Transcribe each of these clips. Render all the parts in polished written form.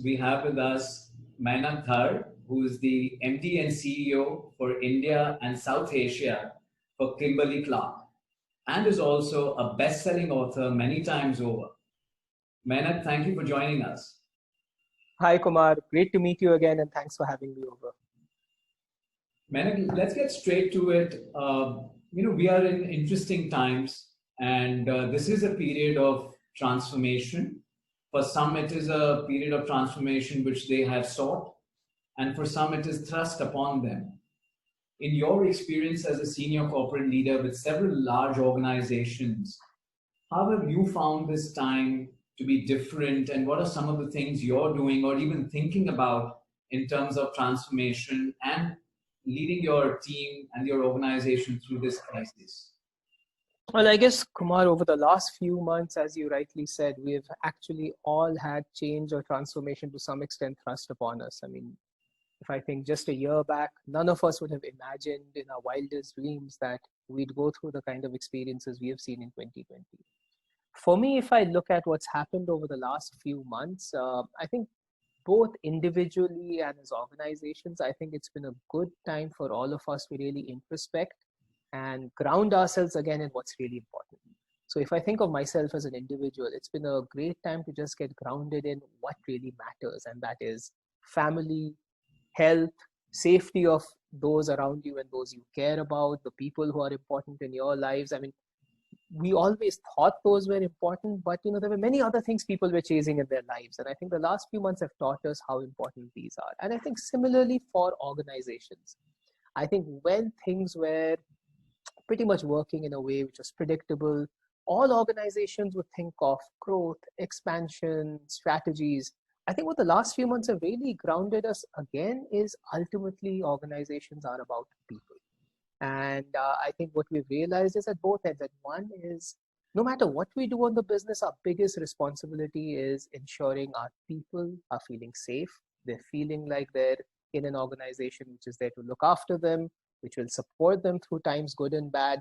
we have with us Mainak Dhar, who is the MD and CEO for India and South Asia for Kimberly Clark, and is also a best-selling author many times over. Mainak, thank you for joining us. Hi, Kumar. Great to meet you again, and thanks for having me over. Mainak, let's get straight to it. We are in interesting times, and this is a period of transformation. For some, it is a period of transformation which they have sought, and for some, it is thrust upon them. In your experience as a senior corporate leader with several large organizations, how have you found this time to be different, and what are some of the things you're doing or even thinking about in terms of transformation and leading your team and your organization through this crisis? Well, I guess, Kumar, over the last few months, as you rightly said, we've actually all had change or transformation to some extent thrust upon us. I mean, if I think just a year back, none of us would have imagined in our wildest dreams that we'd go through the kind of experiences we have seen in 2020. For me, if I look at what's happened over the last few months, I think both individually and as organizations, I think it's been a good time for all of us to really introspect and ground ourselves again in what's really important. So if I think of myself as an individual, it's been a great time to just get grounded in what really matters, and that is family, health, safety of those around you and those you care about, the people who are important in your lives. I mean, we always thought those were important, but there were many other things people were chasing in their lives. And I think the last few months have taught us how important these are. And I think similarly for organizations, I think when things were pretty much working in a way which was predictable, all organizations would think of growth, expansion, strategies. I think what the last few months have really grounded us again is ultimately organizations are about people. And I think what we've realized is at both ends. That one is, no matter what we do on the business, our biggest responsibility is ensuring our people are feeling safe. They're feeling like they're in an organization which is there to look after them, which will support them through times good and bad.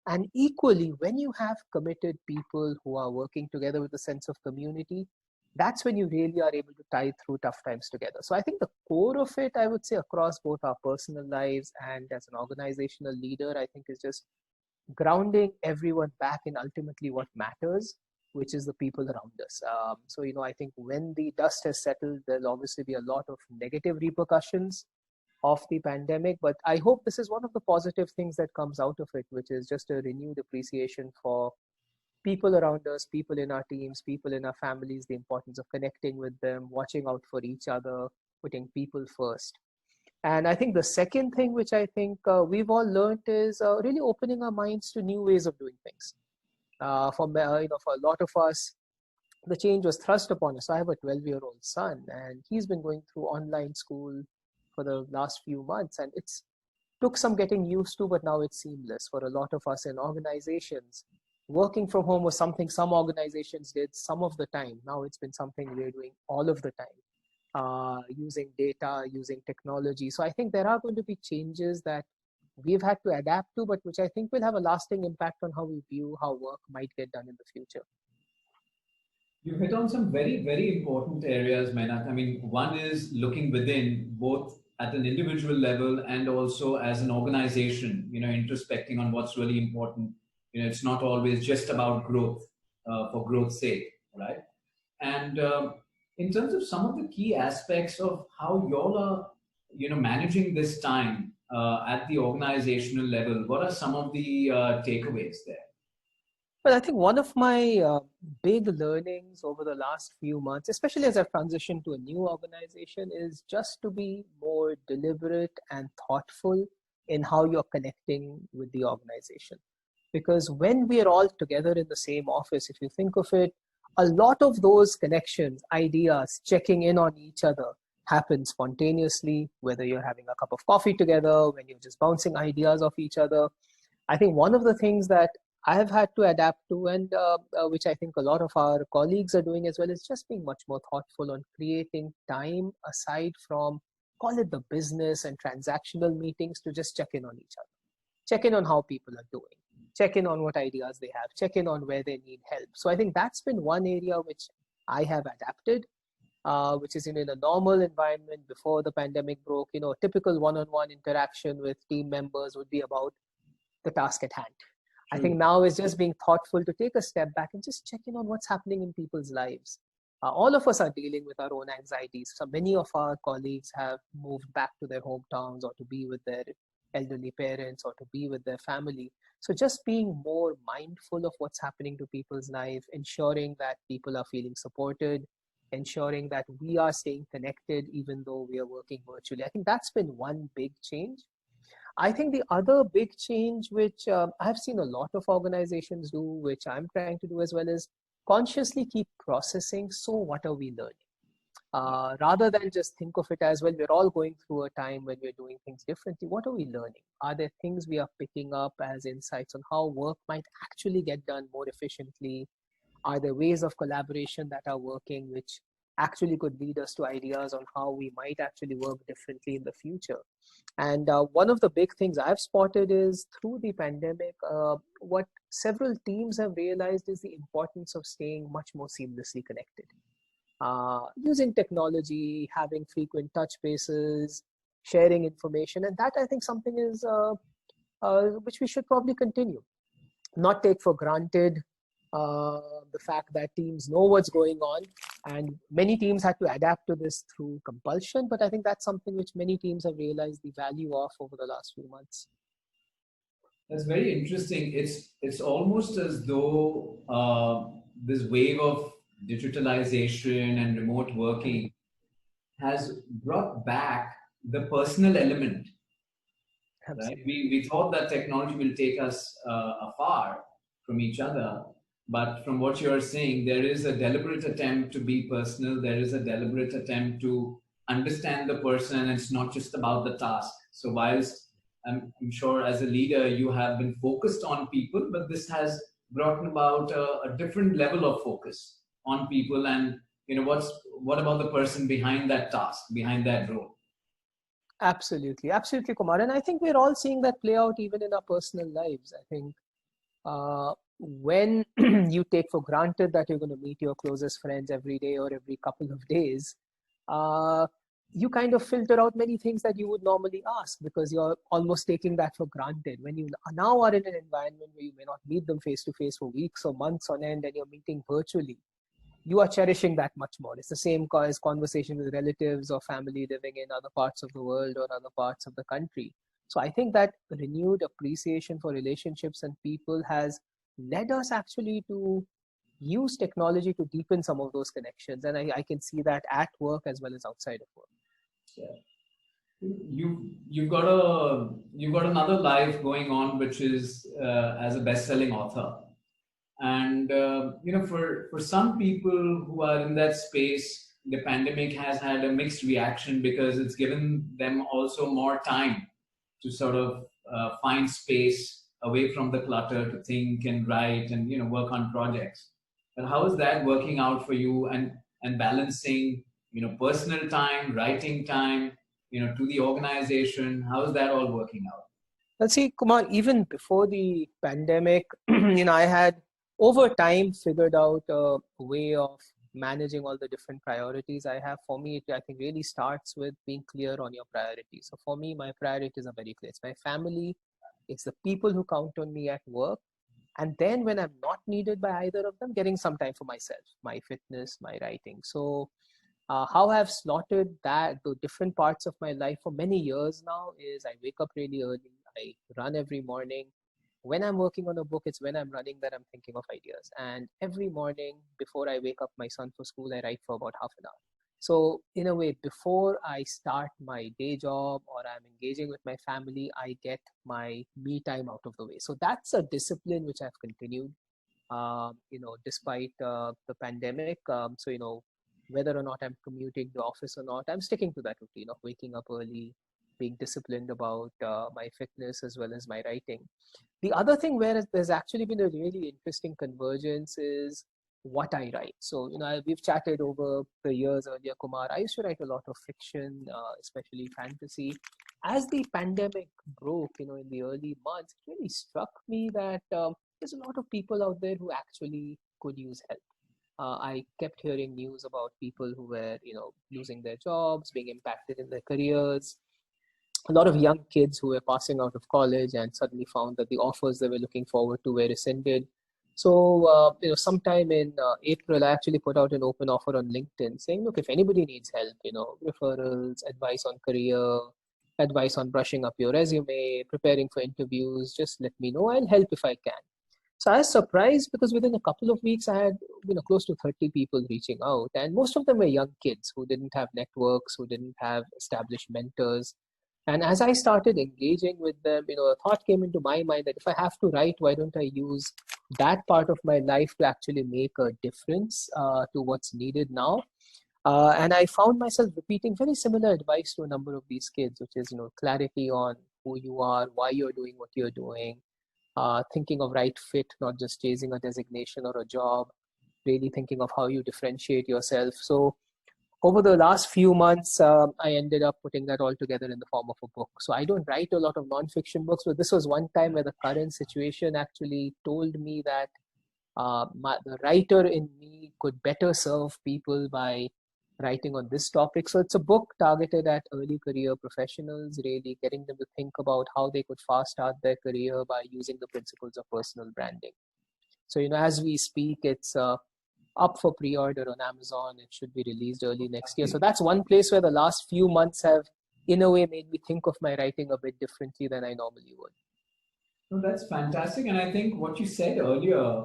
And equally, when you have committed people who are working together with a sense of community, that's when you really are able to tide through tough times together. So I think the core of it, I would say, across both our personal lives and as an organizational leader, I think is just grounding everyone back in ultimately what matters, which is the people around us. I think when the dust has settled, there'll obviously be a lot of negative repercussions of the pandemic, but I hope this is one of the positive things that comes out of it, which is just a renewed appreciation for people around us, people in our teams, people in our families, the importance of connecting with them, watching out for each other, putting people first. And I think the second thing, which I think we've all learned, is really opening our minds to new ways of doing things. For a lot of us, the change was thrust upon us. I have a 12-year-old son, and he's been going through online school for the last few months, and it's took some getting used to, but now it's seamless for a lot of us in organizations. Working from home was something some organizations did some of the time. Now it's been something we're doing all of the time, using data, using technology. So I think there are going to be changes that we've had to adapt to, but which I think will have a lasting impact on how we view how work might get done in the future. You hit on some very, very important areas, Mainak. I mean, one is looking within, both at an individual level and also as an organization, introspecting on what's really important. It's not always just about growth for growth's sake, right? And in terms of some of the key aspects of how y'all are, managing this time at the organizational level, what are some of the takeaways there? Well, I think one of my big learnings over the last few months, especially as I've transitioned to a new organization, is just to be more deliberate and thoughtful in how you're connecting with the organization. Because when we are all together in the same office, if you think of it, a lot of those connections, ideas, checking in on each other happen spontaneously, whether you're having a cup of coffee together, when you're just bouncing ideas off each other. I think one of the things that I have had to adapt to, and which I think a lot of our colleagues are doing as well, is just being much more thoughtful on creating time aside from, call it the business and transactional meetings, to just check in on each other. Check in on how people are doing. Check in on what ideas they have, check in on where they need help. So I think that's been one area which I have adapted. which is in a normal environment before the pandemic broke. Typical one-on-one interaction with team members would be about the task at hand. I think now is just being thoughtful to take a step back and just check in on what's happening in people's lives. All of us are dealing with our own anxieties. So many of our colleagues have moved back to their hometowns or to be with their elderly parents or to be with their family. So just being more mindful of what's happening to people's life, ensuring that people are feeling supported, ensuring that we are staying connected even though we are working virtually. I think that's been one big change. I think the other big change, which I've seen a lot of organizations do, which I'm trying to do as well, is consciously keep processing. So what are we learning? Rather than just think of it as, well, we're all going through a time when we're doing things differently. What are we learning? Are there things we are picking up as insights on how work might actually get done more efficiently? Are there ways of collaboration that are working, which actually could lead us to ideas on how we might actually work differently in the future? And one of the big things I've spotted is through the pandemic, what several teams have realized is the importance of staying much more seamlessly connected. Using technology, having frequent touch bases, sharing information. And that, I think, something is which we should probably continue. Not take for granted the fact that teams know what's going on, and many teams had to adapt to this through compulsion, but I think that's something which many teams have realized the value of over the last few months. That's very interesting. It's almost as though this wave of digitalization and remote working has brought back the personal element. Right? We thought that technology will take us afar from each other, but from what you're saying, there is a deliberate attempt to be personal. There is a deliberate attempt to understand the person. It's not just about the task. So whilst I'm sure as a leader, you have been focused on people, but this has brought about a different level of focus on people. And what about the person behind that task, behind that role? Absolutely, Kumar. And I think we're all seeing that play out even in our personal lives. I think when you take for granted that you're going to meet your closest friends every day or every couple of days, you kind of filter out many things that you would normally ask because you're almost taking that for granted. When you now are in an environment where you may not meet them face to face for weeks or months on end and you're meeting virtually, you are cherishing that much more. It's the same as conversation with relatives or family living in other parts of the world or other parts of the country. So I think that renewed appreciation for relationships and people has led us actually to use technology to deepen some of those connections. And I can see that at work as well as outside of work. Yeah. You've got another life going on, which is as a best-selling author. And for some people who are in that space, the pandemic has had a mixed reaction because it's given them also more time to sort of find space away from the clutter to think and write and work on projects. But how is that working out for you and balancing personal time, writing time, to the organization? How is that all working out? Let's see, Kumar, even before the pandemic, I had over time figured out a way of managing all the different priorities I have. For me, I think really starts with being clear on your priorities. So for me, my priorities are very clear. It's my family, it's the people who count on me at work. And then when I'm not needed by either of them, getting some time for myself, my fitness, my writing. So how I've slotted the different parts of my life for many years now is I wake up really early. I run every morning. When I'm working on a book, it's when I'm running that I'm thinking of ideas. And every morning before I wake up my son for school, I write for about half an hour. So in a way, before I start my day job or I'm engaging with my family, I get my me time out of the way. So that's a discipline which I've continued, despite the pandemic. Whether or not I'm commuting to office or not, I'm sticking to that routine of waking up early, being disciplined about my fitness as well as my writing. The other thing where there's actually been a really interesting convergence is what I write. So, we've chatted over the years earlier, Kumar. I used to write a lot of fiction, especially fantasy. As the pandemic broke, in the early months, it really struck me that there's a lot of people out there who actually could use help. I kept hearing news about people who were, losing their jobs, being impacted in their careers. A lot of young kids who were passing out of college and suddenly found that the offers they were looking forward to were rescinded. So, sometime in April, I actually put out an open offer on LinkedIn saying, look, if anybody needs help, referrals, advice on career, advice on brushing up your resume, preparing for interviews, just let me know. I'll help if I can. So I was surprised because within a couple of weeks, I had close to 30 people reaching out, and most of them were young kids who didn't have networks, who didn't have established mentors. And as I started engaging with them, a thought came into my mind that if I have to write, why don't I use that part of my life to actually make a difference to what's needed now? And I found myself repeating very similar advice to a number of these kids, which is, clarity on who you are, why you're doing what you're doing, thinking of right fit, not just chasing a designation or a job, really thinking of how you differentiate yourself. So over the last few months, I ended up putting that all together in the form of a book. So I don't write a lot of nonfiction books, but this was one time where the current situation actually told me that the writer in me could better serve people by writing on this topic. So it's a book targeted at early career professionals, really getting them to think about how they could fast start their career by using the principles of personal branding. So, as we speak, it's up for pre-order on Amazon. It should be released early next year. So that's one place where the last few months have, in a way, made me think of my writing a bit differently than I normally would. No, that's fantastic. And I think what you said earlier,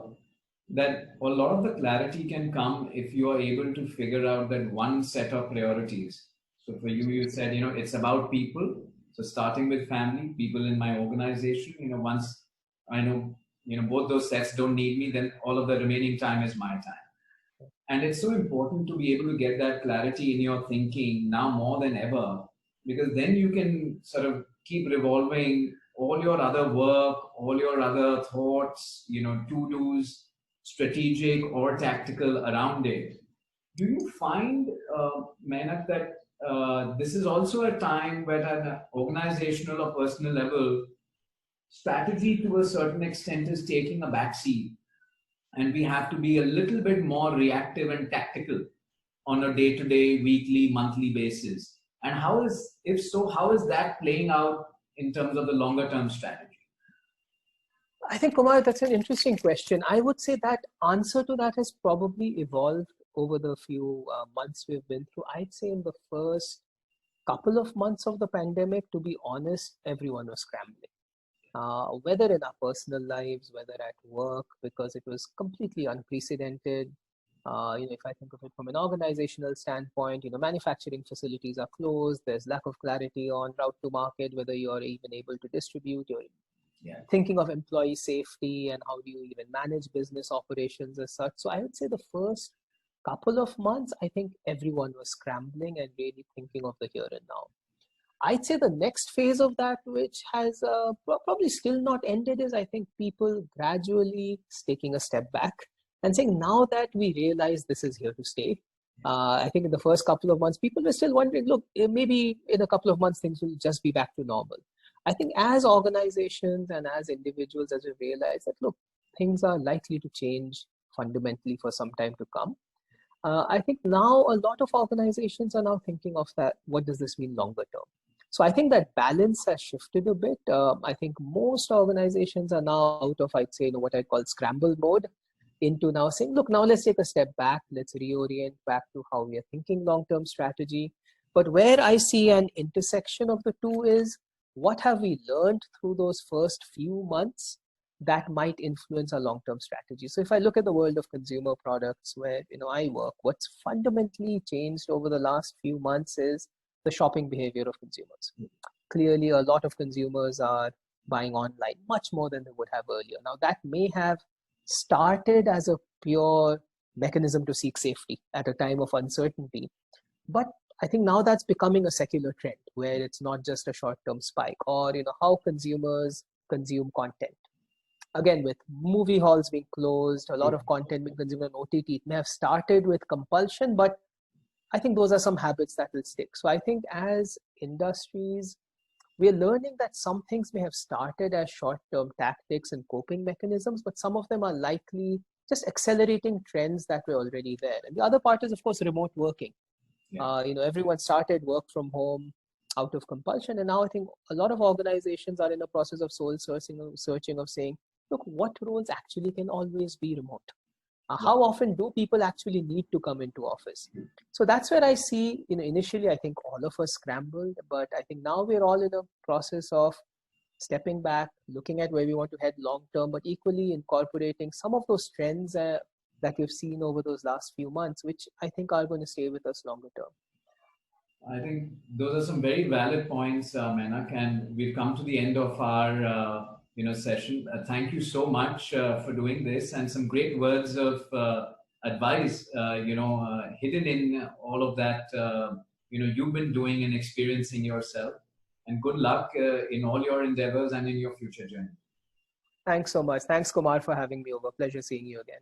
that a lot of the clarity can come if you are able to figure out that one set of priorities. So for you, you said, it's about people. So starting with family, people in my organization, once I know, both those sets don't need me, then all of the remaining time is my time. And it's so important to be able to get that clarity in your thinking now more than ever, because then you can sort of keep revolving all your other work, all your other thoughts, to-dos, strategic or tactical around it. Do you find, Menak, that this is also a time where at an organizational or personal level, strategy to a certain extent is taking a backseat, and we have to be a little bit more reactive and tactical on a day-to-day, weekly, monthly basis? And if so, how is that playing out in terms of the longer-term strategy? I think, Kumar, that's an interesting question. I would say that answer to that has probably evolved over the few months we've been through. I'd say in the first couple of months of the pandemic, to be honest, everyone was scrambling. Whether in our personal lives, whether at work, because it was completely unprecedented. If I think of it from an organizational standpoint, manufacturing facilities are closed. There's lack of clarity on route to market, whether you're even able to distribute. You're thinking of employee safety and how do you even manage business operations as such. So I would say the first couple of months, I think everyone was scrambling and really thinking of the here and now. I'd say the next phase of that, which has probably still not ended, is I think people gradually taking a step back and saying, now that we realize this is here to stay. I think in the first couple of months, people were still wondering, look, maybe in a couple of months, things will just be back to normal. I think as organizations and as individuals, as we realize that, look, things are likely to change fundamentally for some time to come. I think now a lot of organizations are now thinking of that. What does this mean longer term? So I think that balance has shifted a bit. I think most organizations are now out of, I'd say, what I call scramble mode, into now saying, look, now let's take a step back. Let's reorient back to how we are thinking long-term strategy. But where I see an intersection of the two is, what have we learned through those first few months that might influence our long-term strategy? So if I look at the world of consumer products where I work, what's fundamentally changed over the last few months is the shopping behavior of consumers. Clearly, a lot of consumers are buying online much more than they would have earlier. Now, that may have started as a pure mechanism to seek safety at a time of uncertainty. But I think now that's becoming a secular trend where it's not just a short-term spike, or how consumers consume content. Again, with movie halls being closed, a lot of content being consumed on OTT, it may have started with compulsion, but I think those are some habits that will stick. So I think as industries, we're learning that some things may have started as short-term tactics and coping mechanisms, but some of them are likely just accelerating trends that were already there. And the other part is, of course, remote working. Yeah. Everyone started work from home out of compulsion, and now I think a lot of organizations are in a process of soul searching of saying, look, what roles actually can always be remote? How often do people actually need to come into office? So that's where I see, initially I think all of us scrambled, but I think now we're all in a process of stepping back, looking at where we want to head long term, but equally incorporating some of those trends that we've seen over those last few months, which I think are going to stay with us longer term. I think those are some very valid points, Menak, and we've come to the end of our session. Thank you so much for doing this, and some great words of advice hidden in all of that you've been doing and experiencing yourself. And good luck in all your endeavors and in your future journey. Thanks so much. Thanks, Kumar, for having me over. Pleasure seeing you again.